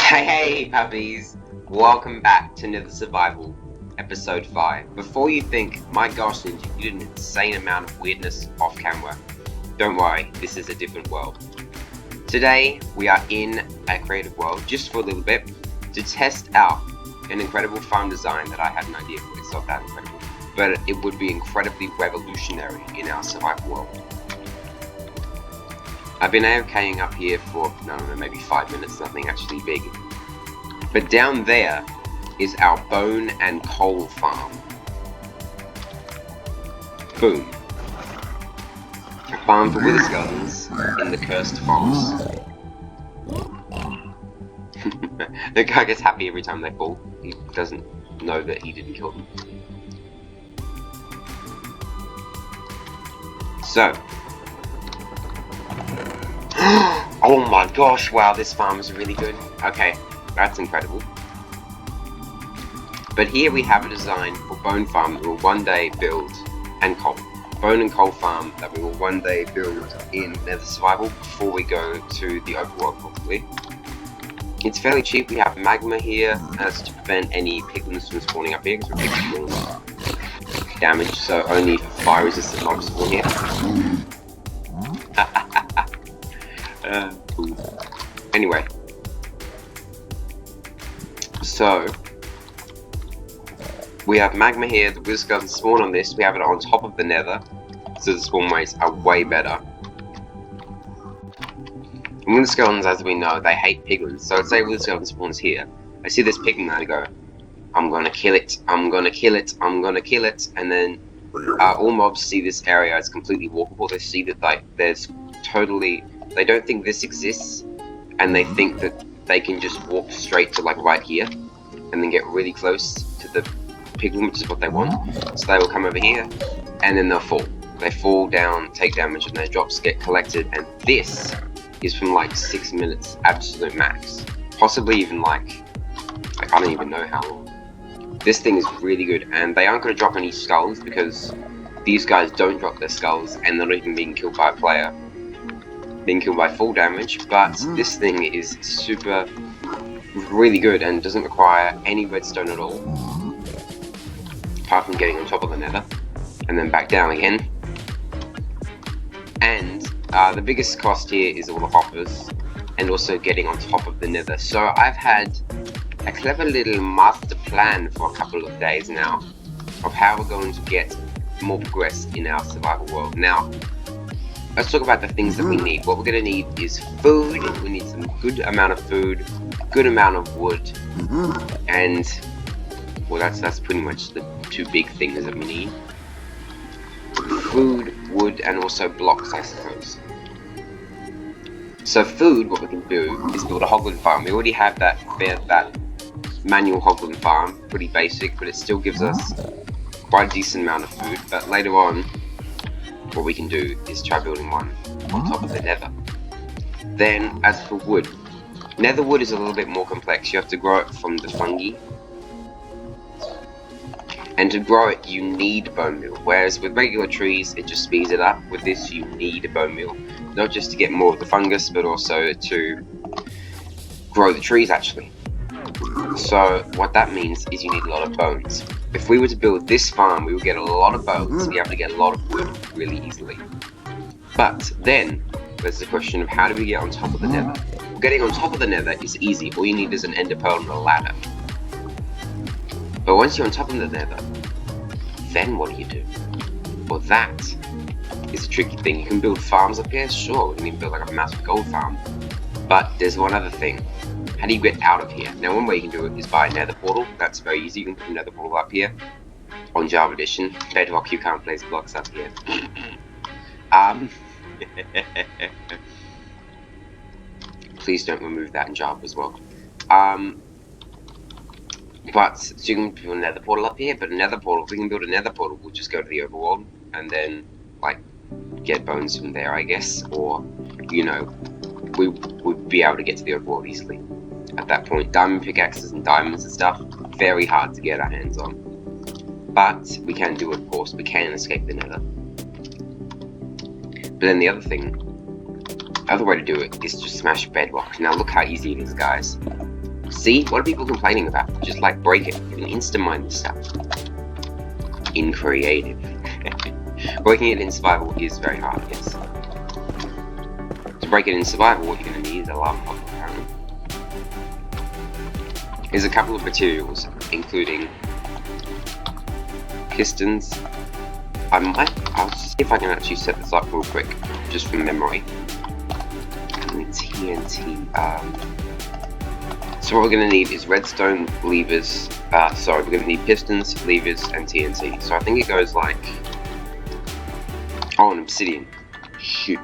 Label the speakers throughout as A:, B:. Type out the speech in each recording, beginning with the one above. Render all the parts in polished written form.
A: Hey puppies! Welcome back to Nether Survival, episode 5. Before you think, my gosh Ninja, you did an insane amount of weirdness off camera, don't worry, this is a different world. Today, we are in a creative world, just for a little bit, to test out an incredible farm design that I had an idea for. It's not that incredible, but it would be incredibly revolutionary in our survival world. I've been AFKing up here for, I don't know, maybe 5 minutes, nothing actually big. But down there is our bone and coal farm. Boom. A farm for wither skeletons in the cursed forest. The guy gets happy every time they fall. He doesn't know that he didn't kill them. So. Oh my gosh, wow, this farm is really good. Okay, that's incredible. But here we have a design for bone farm that we'll one day build, and coal. Bone and coal farm that we will one day build in Nether Survival before we go to the overworld probably. It's fairly cheap. We have magma here as to prevent any piglins from spawning up here because we're taking damage, so only fire resistant mobs spawn here. Anyway, so we have magma here. The wither skeletons spawn on this. We have it on top of the nether, so the spawn rates are way better. And wither skeletons, as we know, they hate piglins. So let's say wither skeleton spawns here. I see this piglin and I go, I'm gonna kill it, I'm gonna kill it, I'm gonna kill it, and then all mobs see this area as completely walkable. They see that like there's totally, they don't think this exists, and they think that they can just walk straight to like right here, and then get really close to the piglin, which is what they want. So they will come over here, and then they'll fall. They fall down, take damage, and their drops get collected, and this is from like 6 minutes absolute max. Possibly even like I don't even know how long. This thing is really good, and they aren't going to drop any skulls because these guys don't drop their skulls, and they're not even being killed by a player. Being killed by full damage, but this thing is super, really good and doesn't require any redstone at all, apart from getting on top of the nether, and then back down again. And the biggest cost here is all the hoppers, and also getting on top of the nether. So I've had a clever little master plan for a couple of days now, of how we're going to get more progress in our survival world. Now, let's talk about the things that we need. What we're going to need is food. We need some good amount of food, good amount of wood, and well, that's pretty much the two big things that we need. Food, wood, and also blocks, I suppose. So food, what we can do is build a hoglin farm. We already have that manual hoglin farm, pretty basic, but it still gives us quite a decent amount of food. But later on, what we can do is try building one on top of the nether. Then, as for wood, nether wood is a little bit more complex. You have to grow it from the fungi, and to grow it you need bone meal, whereas with regular trees it just speeds it up. With this you need a bone meal, not just to get more of the fungus, but also to grow the trees actually. So what that means is you need a lot of bones. If we were to build this farm, we would get a lot of bones and be able to get a lot of wood really easily. But then, there's the question of how do we get on top of the nether? Well, getting on top of the nether is easy. All you need is an ender pearl and a ladder. But once you're on top of the nether, then what do? Well, that is a tricky thing. You can build farms up here, sure. You can build like a massive gold farm. But there's one other thing. How do you get out of here? Now, one way you can do it is by a nether portal. That's very easy. You can put a nether portal up here on Java Edition. Bedrock, you can't place blocks up here. Please don't remove that in Java as well. But so you can build a nether portal up here, but a nether portal, if we can build a nether portal, we'll just go to the overworld and then, like, get bones from there, I guess. Or, you know, we would be able to get to the overworld easily. At that point, diamond pickaxes and diamonds and stuff, very hard to get our hands on. But we can do it, of course. We can escape the nether. But then the other way to do it is to smash bedrock. Now look how easy it is, guys. See? What are people complaining about? Just like break it. You can insta-mine this stuff. In creative. Breaking it in survival is very hard, yes. To break it in survival, what you're going to need is a lava block, apparently. There's a couple of materials, including pistons. I'll see if I can actually set this up real quick, just from memory. TNT. So what we're going to need is redstone, levers. Sorry, we're going to need pistons, levers, and TNT. So I think it goes like. Oh, an obsidian. Shoot.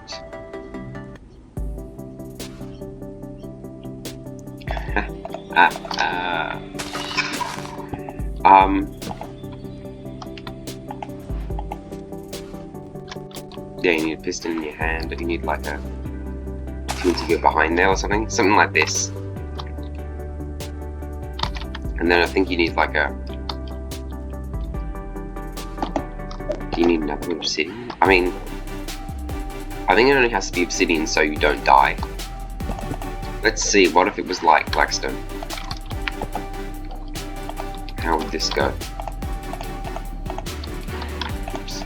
A: Yeah, you need a piston in your hand, but you need like a thing to go behind there or something. Something like this. And then I think you need like a... Do you need another obsidian? I mean... I think it only has to be obsidian so you don't die. Let's see, what if it was like blackstone? How would this go? Oops.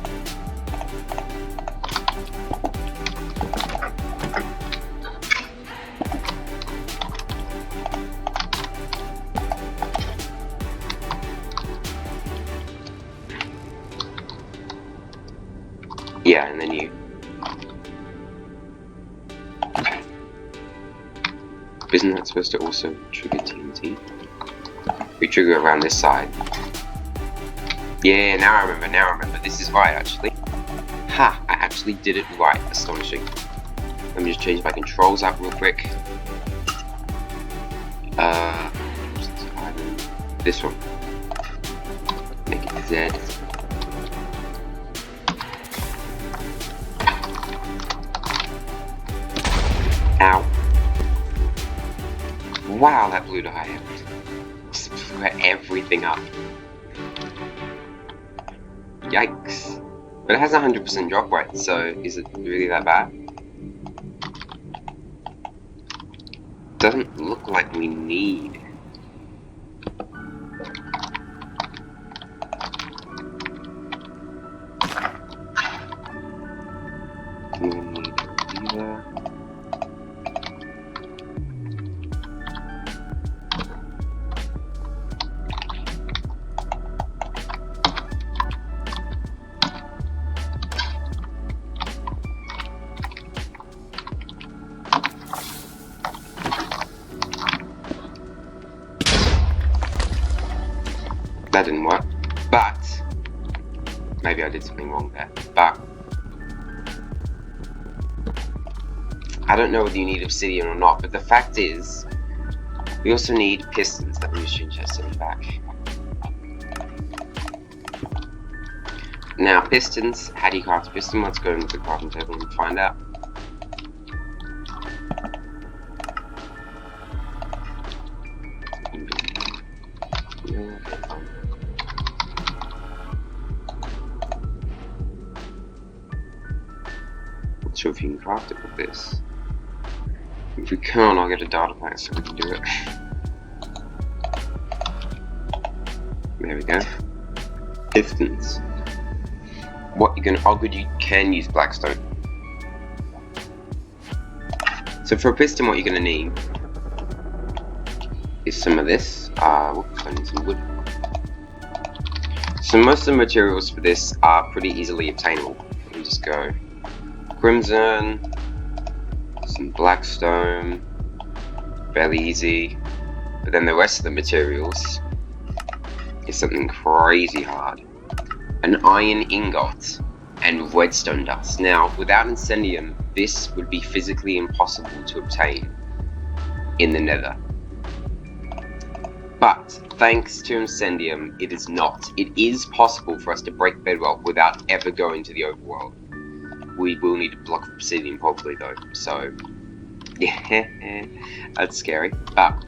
A: Yeah, and then you... Isn't that supposed to also trigger TNT? We trigger it around this side. Yeah, now I remember. This is right, actually. Ha! I actually did it right. Astonishing. Let me just change my controls up real quick. This one. Make it Z. Ow. Wow, that blew the high end. Just blew everything up. Yikes. But it has a 100% drop rate, so is it really that bad? Doesn't look like we need. We need either. That didn't work, but maybe I did something wrong there. But I don't know whether you need obsidian or not, but the fact is we also need pistons. Let me just change that setting back. Now pistons, how do you craft a piston? Let's go into the crafting table and find out. Not sure if you can craft it with this. If we can't, I'll get a datapack so we can do it. There we go. Pistons. What you're gonna? Oh, good. You can use blackstone. So for a piston, what you're gonna need is some of this. Whoops, I need some wood. So most of the materials for this are pretty easily obtainable. Let me just go crimson, some blackstone, fairly easy. But then the rest of the materials is something crazy hard. An iron ingot and redstone dust. Now, without Incendium, this would be physically impossible to obtain in the Nether. But thanks to Incendium, it is not. It is possible for us to break bedrock without ever going to the overworld. We will need a block of obsidian probably though, so yeah, that's scary. But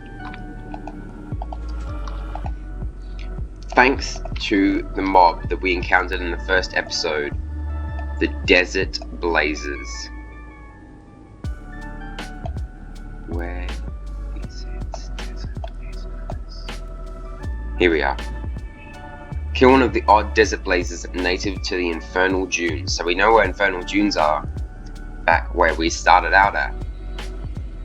A: thanks to the mob that we encountered in the first episode, the Desert Blazers. Where is it? Desert Blazers. Here we are. Kill one of the odd desert blazes native to the infernal dunes. So we know where infernal dunes are, back where we started out at.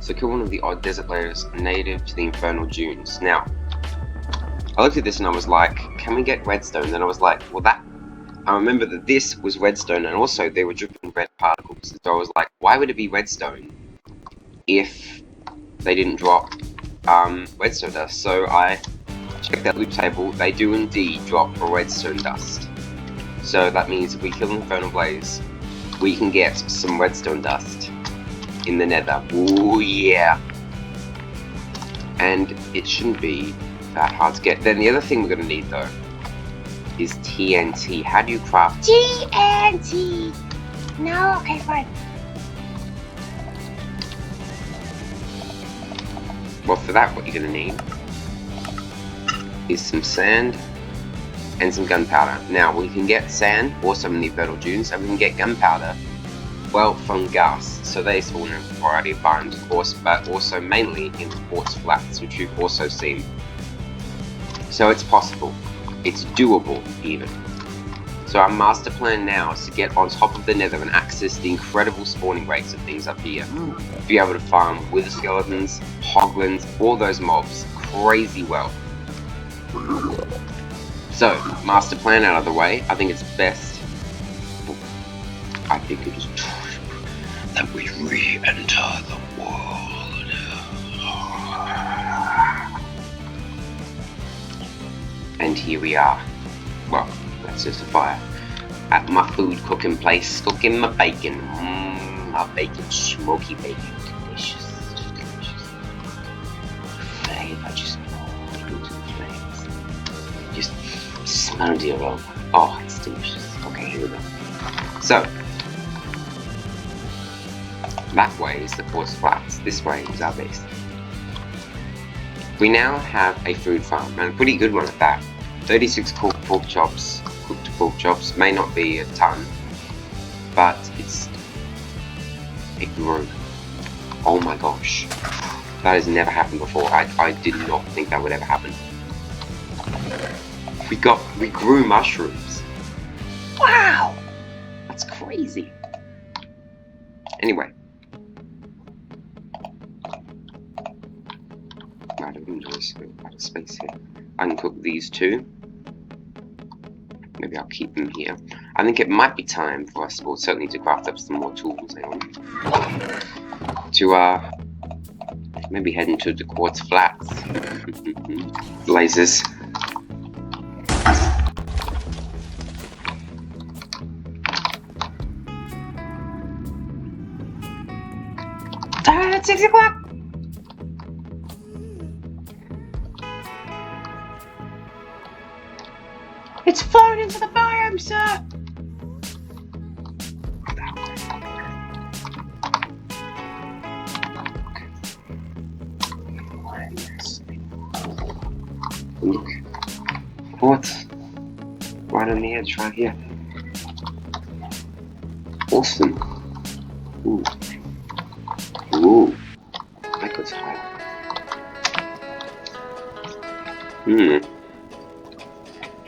A: So kill one of the odd desert blazes native to the infernal dunes. Now, I looked at this and I was like, can we get redstone? Then I was like, well, I remember that this was redstone, and also they were dripping red particles. So I was like, why would it be redstone if they didn't drop redstone dust? So I checked that loot table. They do indeed drop a redstone dust. So that means if we kill an infernal blaze, we can get some redstone dust in the nether. Ooh yeah. And it shouldn't be that hard to get. Then the other thing we're going to need though is TNT. How do you craft
B: TNT? No, okay, fine.
A: Well, for that what you're going to need is some sand and some gunpowder. Now we can get sand also in the infernal dunes, and we can get gunpowder, well, from ghasts. So they spawn in a variety of biomes, of course, but also mainly in quartz flats, which you've also seen. So it's possible. It's doable, even. So our master plan now is to get on top of the nether and access the incredible spawning rates of things up here. Be able to farm wither skeletons, hoglins, all those mobs crazy well. So, master plan out of the way, I think it's best. I think it is time that we re-enter the world. And here we are. Well, that's just a fire. At my food cooking place, cooking my bacon. My bacon, smoky bacon, delicious, delicious. Flavor, just into the flames. Just smell the aroma. Oh, it's delicious. Okay, here we go. So, that way is the quartz flats. This way is our base. We now have a food farm, and a pretty good one at that. 36 cooked pork chops. Cooked pork chops may not be a ton, but it grew. Oh my gosh, that has never happened before. I did not think that would ever happen. We grew mushrooms. Wow, that's crazy. Anyway. Out of space here. I can cook these two. Maybe I'll keep them here. I think it might be time for us, well, certainly to craft up some more tools. Hang on. To maybe head into the quartz flats. Blazes. It's 6 o'clock. It's falling into the biome, sir! Look. What? Right on the edge, right here. Awesome. Ooh. Ooh. That goes high. I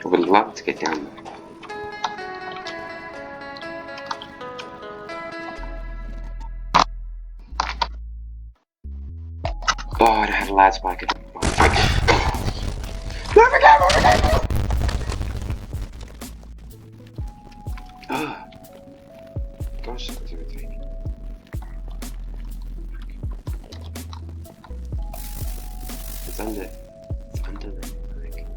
A: would love to get down there. Oh, I don't have a lad spike. Oh, gosh, that's irritating. It's under the brick.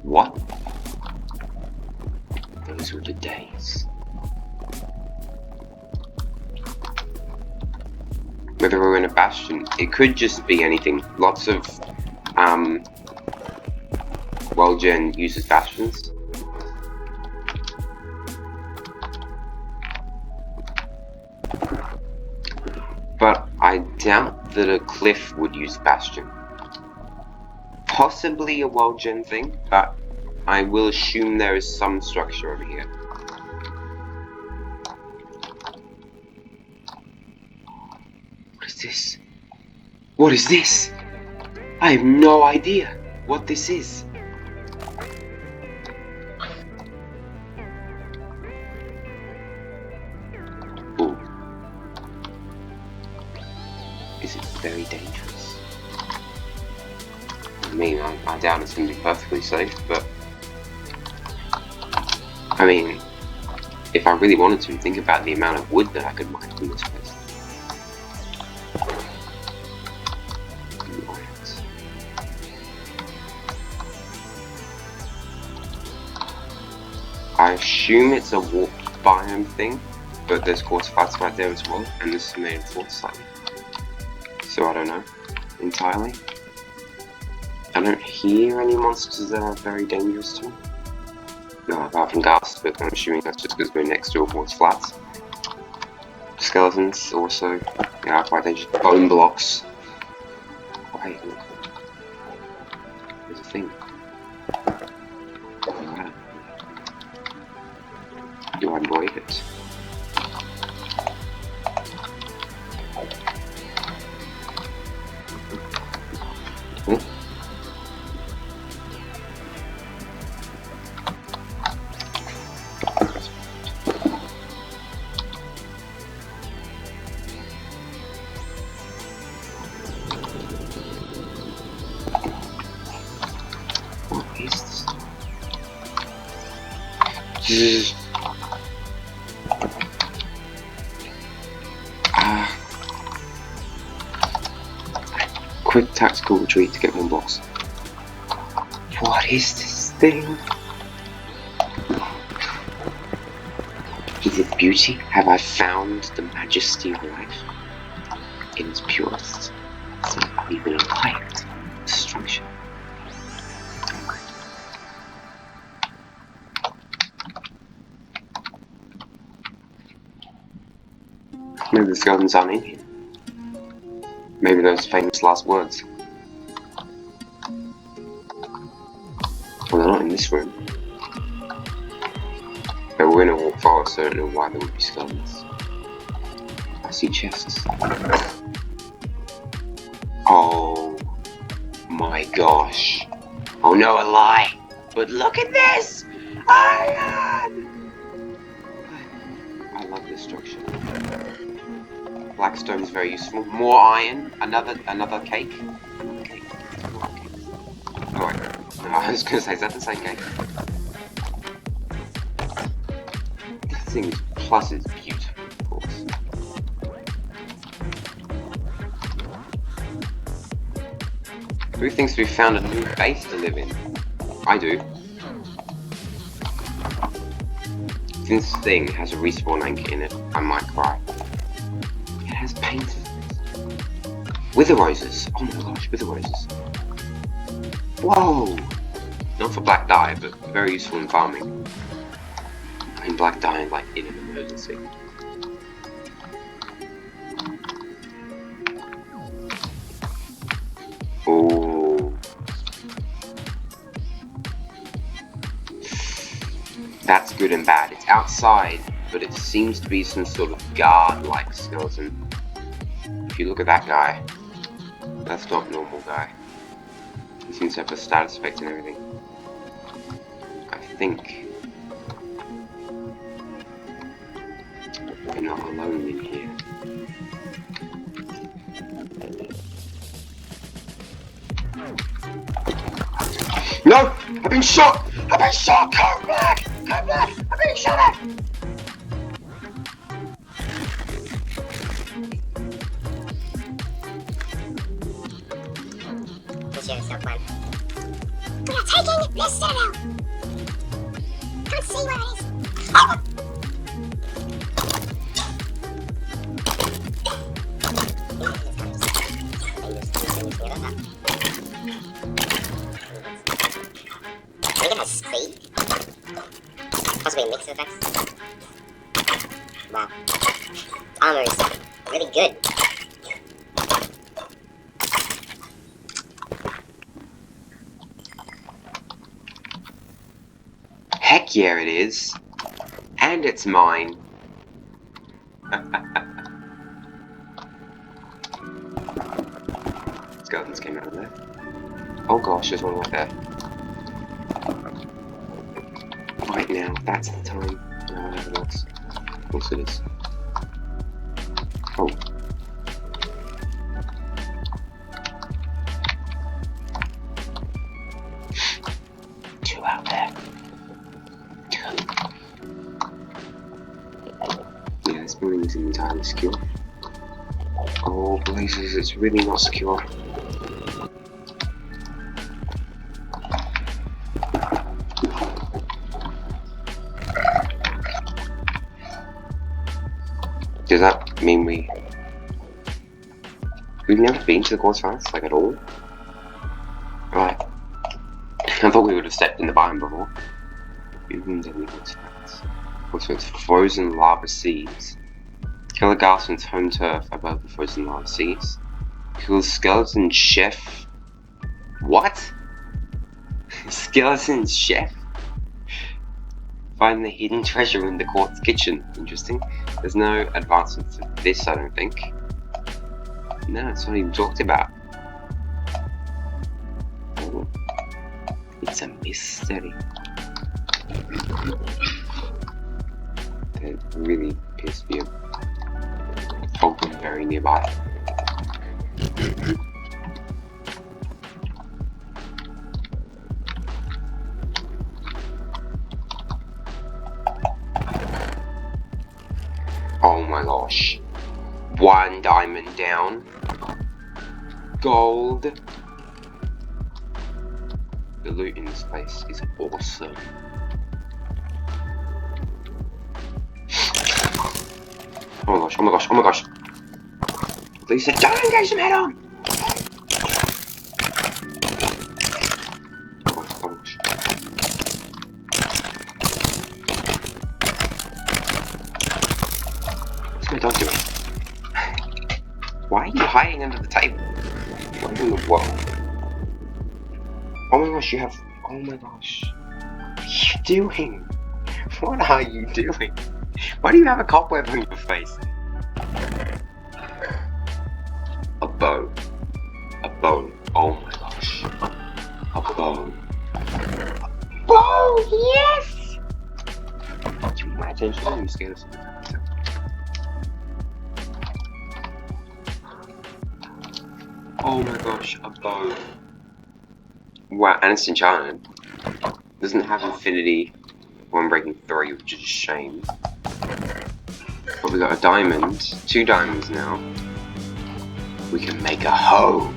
A: What? Those were the days. Whether we're in a bastion, it could just be anything. Lots of world gen uses bastions. But I doubt that a cliff would use bastion. Possibly a world gen thing, but I will assume there is some structure over here. this? What is this? I have no idea what this is. Ooh. Is it very dangerous? I mean, I doubt it's going to be perfectly safe, but I mean, if I really wanted to, think about the amount of wood that I could mine from this place. I assume it's a warped biome thing, but there's quartz flats right there as well, and this is made of quartz slightly. So I don't know entirely. I don't hear any monsters that are very dangerous to me. No, apart from ghasts, but I'm assuming that's just because we're next to a quartz flats. Skeletons also, yeah, are quite dangerous. Bone blocks. Wait, look. There's a thing. Do I avoid it? What is this? Quick tactical retreat to get 1 box. What is this thing? Is it beauty? Have I found the majesty of life in its purest? So even light, destruction. Maybe the skeletons aren't in here. Maybe those famous last words. Well, they're not in this room. But we're in a walk forest, so I don't know why there would be skeletons. I see chests. Oh my gosh. Oh no, a lie. But look at this! Iron! I love this structure. Blackstone is very useful. More iron. Another cake. Another cake. Alright. No, I was gonna say, is that the same cake? This thing plus is beautiful, of course. Who thinks we've found a new base to live in? I do. If this thing has a respawn anchor in it, I might cry. It has painters. Wither roses. Oh my gosh, wither roses. Whoa! Not for black dye, but very useful in farming. I mean black dye like in an emergency. Oh. That's good and bad. It's outside, but it seems to be some sort of guard-like skeleton. If you look at that guy, that's not a normal guy. He seems to have a status effect and everything. I think we're not alone in here. No! I've been shot! I've been shot! Come back! Come back! I've been shot at!
B: We are taking this citadel! Can't see where it is. Oh!
C: I think it has speed. Possibly a mix of effects. Wow. Armor is really good.
A: Heck yeah it is. And it's mine. skeletons came out of there. Oh gosh, there's one right there. Right now, that's the time. No, whatever else. Of course it is. Oh. Two out there. Yeah, this building isn't entirely secure. Oh, blazes, it's really not secure. Does that mean we've never been to the quartz furnace, like at all? Right. I thought we would have stepped in the biome before. Also, it's frozen lava seas. Kill a Garson's home turf above the frozen lava seas. Kill a skeleton chef. What? Skeleton chef? Find the hidden treasure in the quartz kitchen. Interesting. There's no advancement for this, I don't think. No, it's not even talked about. Oh. It's a mystery. There really appears to be a problem very nearby. Oh my gosh. One diamond down. Gold. The loot in this place is awesome. Oh my gosh, oh my gosh, oh my gosh. Please say, don't engage them head on! Oh my gosh. What's my dog doing? Why are you hiding under the table? What in the world? Oh my gosh, you have... Oh my gosh. What are you doing? What are you doing? Why do you have a cobweb on your face? A bow. A bow. Oh my gosh. A bow. Bow! Yes! Do you want my attention? I'm scared of something. Oh my gosh, a bow. Wow, and it's enchanted. Doesn't have infinity when breaking 3, which is a shame. But we got a diamond, 2 diamonds now. We can make a hoe.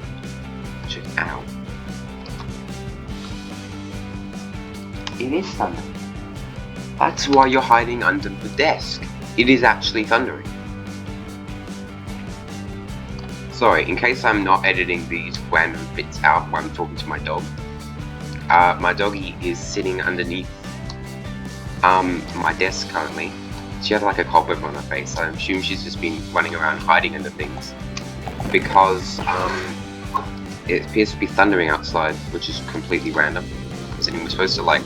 A: Check it out. It is thundering. That's why you're hiding under the desk. It is actually thundering. Sorry, in case I'm not editing these random bits out while I'm talking to my dog. My doggy is sitting underneath my desk currently. She had like a cobweb on her face. I assume she's just been running around hiding under things. Because it appears to be thundering outside, which is completely random. Because it was supposed to like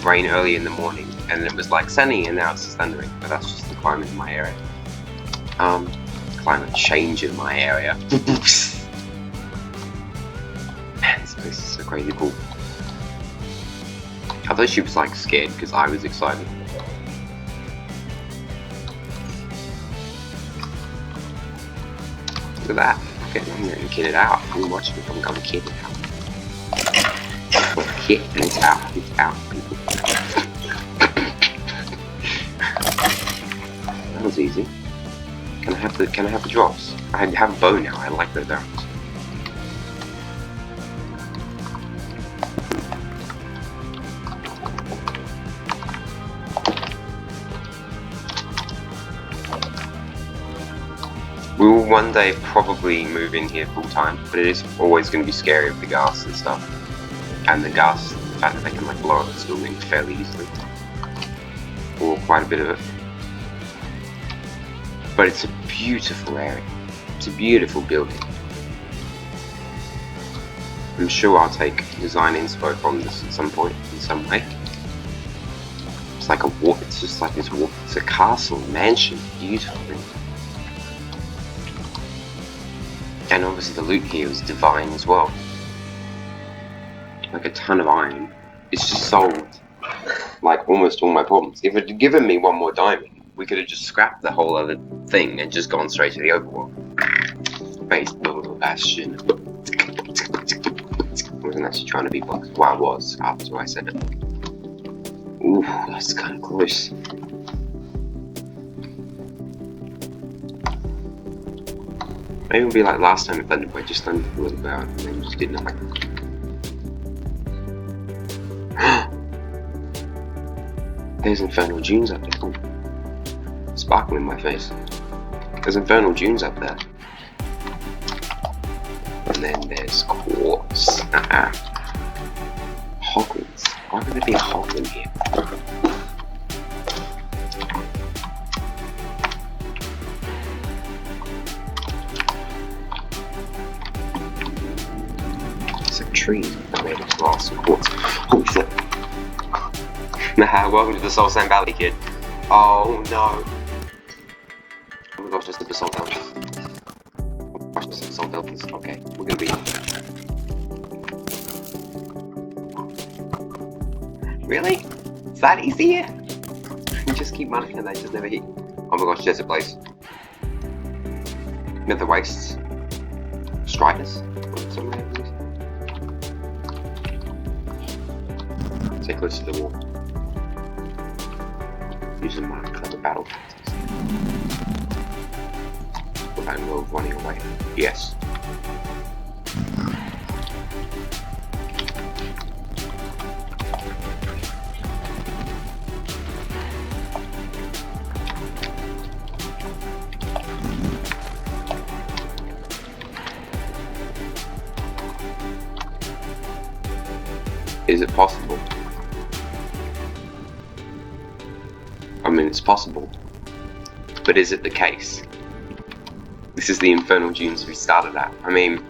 A: rain early in the morning, and it was like sunny, and now it's just thundering. But that's just the climate in my area. Climate change in my area. Man, this place is so crazy cool. I thought she was like scared because I was excited. Look at that. Okay, I'm gonna kid it out. I'm watching it. I'm gonna kid it out. Well, kid, and it's out. It's out, people. That was easy. Can I have the drops? I have a bow now. I like those arrows. We will one day probably move in here full time, but it is always going to be scary with the gas and stuff. And the gas, the fact that they can like blow up this building fairly easily. Or quite a bit of it. But it's a beautiful area. It's a beautiful building. I'm sure I'll take design inspo from this at some point, in some way. It's like a walk, it's just like this walk, it's a castle, mansion, beautiful thing. And obviously the loot here is divine as well. Like a ton of iron. It's just solved like almost all my problems. If it had given me one more diamond, we could have just scrapped the whole other thing and just gone straight to the overworld. Base bastion. I wasn't actually trying to be boxed. Well, I was after I said it. Ooh, that's kind of close. Maybe it'll be like last time it thundered, I just thundered a little bit out and then just did nothing. There's infernal dunes up there. Ooh. Sparkle in my face. There's infernal dunes up there. And then there's quartz. Hoglins. Why would there be a hoglin here? Some trees made of glass and quartz. Holy shit. Welcome to the Soul Sand Valley, kid. Oh no. Oh my gosh, there's the basalt deltas. Oh my gosh, there's the basalt deltas. Okay, we're gonna be. Really? Is that easy? You just keep running and they just never hit. Oh my gosh, there's a place. Nether wastes. Striders. Stay close to the wall. Using my clever battle tactics. With angle of running away. Yes. Is it possible? I mean, it's possible. But is it the case? This is the infernal dunes we started at. I mean...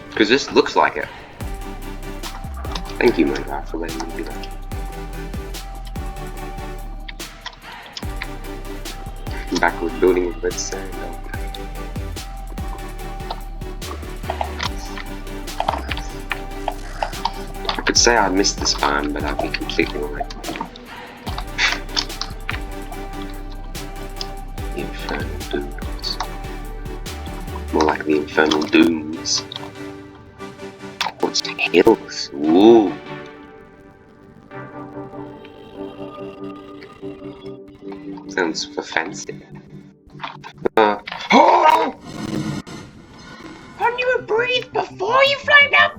A: because this looks like it. Thank you, my guy, for letting me do that. Backward building of redstone. I could say I missed this farm, but I'd be completely alright. The infernal dooms. More like the infernal dooms. What's the hills? Ooh. Sounds for fancy. Oh! Can't you breathe before you flamed up?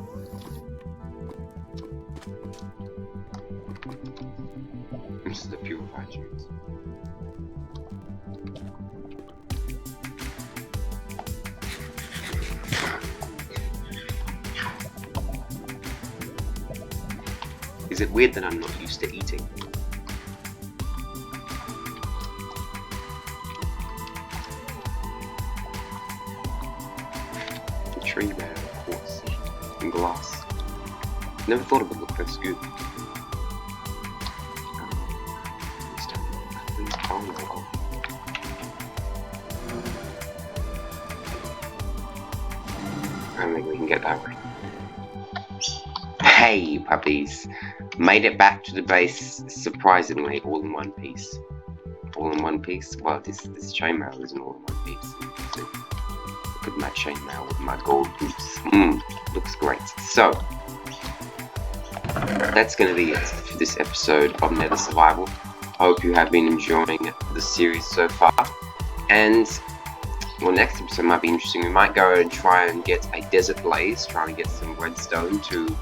A: This is the purified dunes. Is it weird that I'm not used to eating? The tree there, of course, and glass. Never thought it would look this good. I don't think we can get that way. Hey, puppies! Made it back to the base, surprisingly, all in one piece. All in one piece? Well, this chainmail isn't all in one piece. Look at my chainmail with my gold boots. Looks great. So, that's going to be it for this episode of Nether Survival. I hope you have been enjoying the series so far. And, well, next episode might be interesting. We might go and try and get a desert blaze, try and get some redstone to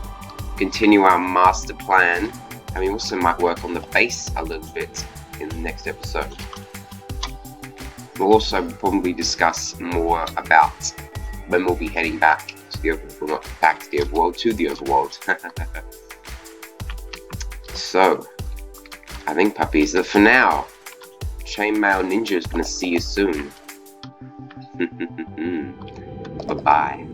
A: continue our master plan. And we also might work on the base a little bit in the next episode. We'll also probably discuss more about when we'll be heading back to the overworld, well, not back to the overworld, to the overworld. So, I think, puppies, that for now, Chainmail Ninja is going to see you soon. Bye-bye.